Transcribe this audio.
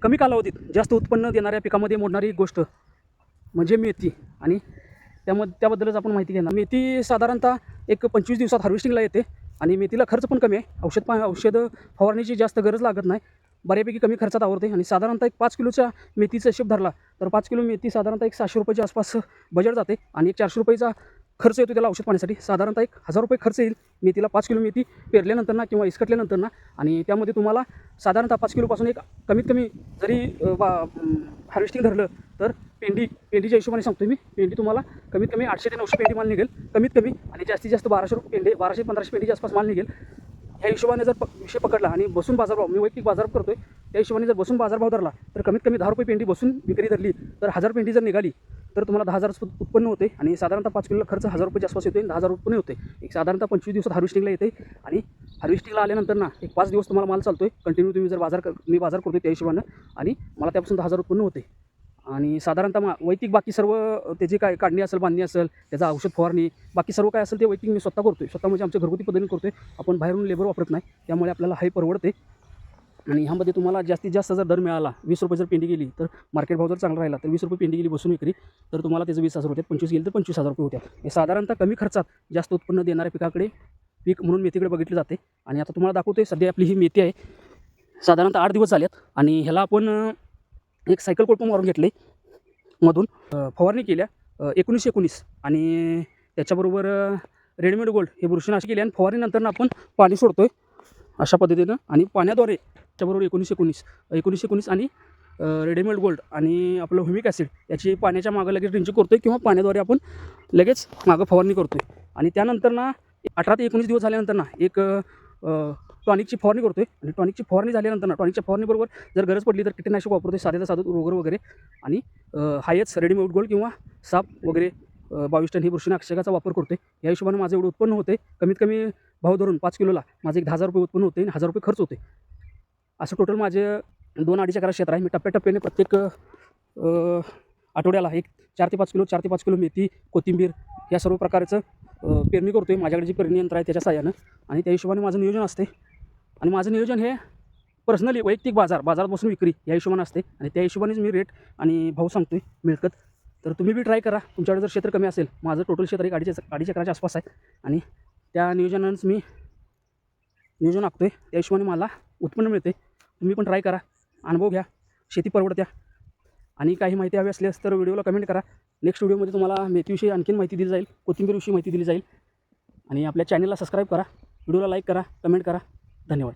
कमी कालावधीत जास्त उत्पन्न देणाऱ्या पिकामध्ये मोडणारी गोष्ट म्हणजे मेथी. आणि त्याबद्दलच आपण माहिती घेणार. मेथी साधारणतः एक 25 दिवसात हार्वेस्टिंगला येते आणि मेथीला खर्च पण कमी आहे. औषध फवारणीची जास्त गरज लागत नाही. बऱ्यापैकी कमी खर्चात आवरते. आणि साधारणतः एक 5 किलोच्या मेथीचा हिशोब धरला तर 5 किलो मेथी साधारणतः एक 600 रुपयाच्या आसपास बजेट जाते. आणि एक 400 रुपयाचा खर्च येतो त्याला औषध पाण्यासाठी. साधारणतः 1000 रुपये खर्च येईल मेथीला 5 किलो मेथी पेरल्यानंतर ना किंवा इसकटल्यानंतर ना. आणि त्यामध्ये तुम्हाला साधारणतः 5 किलोपासून एक कमीत कमी जरी हार्वेस्टिंग धरलं तर पेंडीच्या हिशोबाने सांगतो मी, पेंडी तुम्हाला कमीत कमी 800 ते 900 पेंडी माल निघेल कमीत कमी. आणि जास्तीत जास्त 1200 पेंडी 1200-1500 पेंडीच्या आसपास माल निघेल. ह्या हिशोबाने जर विषय पकडला आणि बसून बाजारभाव, मी वैयक्तिक बाजारभाव करतोय त्या हिशोबाने जर बसून बाजारभाव धरला तर कमीत कमी 10 रुपये पेंडी बसून विक्री धरली तर 1000 पेंडी जर निघाली तर तुम्हाला 10,000 उत्पन्न होते. आणि साधारणतः 5 किलोला खर्च 1000 रुपयाच्या आसपास येतो. 10,000 उत्पन्न होते. एक साधारणतः 25 दिवसात हार्वेस्टिंगला येते. आणि हार्वेस्टिंगला आल्यानंतर ना एक 5 दिवस तुम्हाला माल चालतोय कंटिन्यू. तुम्ही जर मी बाजार करतोय त्या हिशोबानं आणि मला त्यापासून 10,000 उत्पन्न होते. आणि साधारणतः वैयक्तिक बाकी सर्व त्याची काय काढणी असेल, बांधणी असेल, त्याचा औषध फवारणी, बाकी सर्व काय असेल ते वैयक्तिक मी स्वतः करतोय. स्वतः म्हणजे आमच्या घरगुती पद्धतीने करतोय. आपण बाहेरून लेबर वापरत नाही. त्यामुळे आपल्याला हे परवडते. आणि ह्यामध्ये तुम्हाला जास्तीत जास्त जर दर मिळाला 20 रुपये जर पेंडी गेली तर मार्केट भाव जर चांगला राहिला तर 20 रुपये पेंडी गेली बसून विक्री तर तुम्हाला त्याचं 20,000 होतात. 25 गेली तर 25,000 रुपये होत्या. हे साधारणतः कमी खर्चात जास्त उत्पन्न देणाऱ्या पिकाकडे पीक म्हणून मेथीकडे बघितले जाते. आणि आता तुम्हाला दाखवतोय सध्या आपली ही मेथी आहे. साधारणतः 8 दिवस झालेत. आणि ह्याला आपण एक सायकल कोट पण मारून घेतले मधून. फवारणी केल्या 1919 आणि त्याच्याबरोबर रेडीमेड गोल्ड हे बुरशीनाशक केले. आणि फवारणीनंतर आपण पाणी सोडतोय अशा पद्धतीनं. आणि पाण्याद्वारे त्याच्याबरोबर 1919 आणि रेडीमेड गोल्ड आणि आपलं ह्युमिक ॲसिड याची पाण्याच्या मागं लगेच ड्रिंचिंग करतोय किंवा पाण्याद्वारे आपण लगेच मागं फवारणी करतोय. आणि त्यानंतर ना 18 ते 19 दिवस झाल्यानंतर ना एक टॉनिकची फवारणी करतोय. आणि टॉनिकची फवारणी झाल्यानंतर ना टॉनिकच्या फवारणीबरोबर जर गरज पडली तर कीटकनाशक वापरतोय साध्याचं साधं रोगर वगैरे. आणि हायच रेडीमेड गोल्ड किंवा साप वगैरे 22 टन ही बुरशीनाशकाचा वापर करतोय. या हिशोबाने माझं एवढं उत्पन्न होते. कमीत कमी भाव धरून 5 किलोला माझं एक 10,000 रुपये उत्पन्न होते आणि 1000 रुपये खर्च होते. असं टोटल माझे 2-2.5 एकर क्षेत्र आहे. मी टप्प्याटप्प्याने प्रत्येक आठवड्याला एक 4 ते 5 किलो मेथी, कोथिंबीर या सर्व प्रकारचं पेरणी करतोय. माझ्याकडे जी पेरणी यंत्र आहे त्याच्या साहाय्यानं. आणि त्या हिशोबाने माझं नियोजन असते. आणि माझं नियोजन हे पर्सनली वैयक्तिक बाजारात बसून विक्री या हिशोबाने असते. आणि त्या हिशोबानेच मी रेट आणि भाव सांगतोय मिळकत. तर तुम्ही बी ट्राय करा. तुमच्याकडे जर क्षेत्र कमी असेल, माझं टोटल क्षेत्र एक 2.5 एकराच्या आसपास आहे. आणि त्या नियोजनानंच मी नियोजन आखतोय. त्या हिशोबाने मला उत्पन्न मिळते. तुम्ही पण ट्राय करा, अनुभव घ्या. शेती परवडत्या. आणि काही माहिती हवी असल्यास तर व्हिडिओला कमेंट करा. नेक्स्ट व्हिडिओमध्ये तुम्हाला मेथीविषयी आणखीन माहिती दिली जाईल, कोथिंबीरविषयी माहिती दिली जाईल. आणि आपल्या चॅनलला सबस्क्राईब करा, व्हिडिओला लाईक करा, कमेंट करा. धन्यवाद.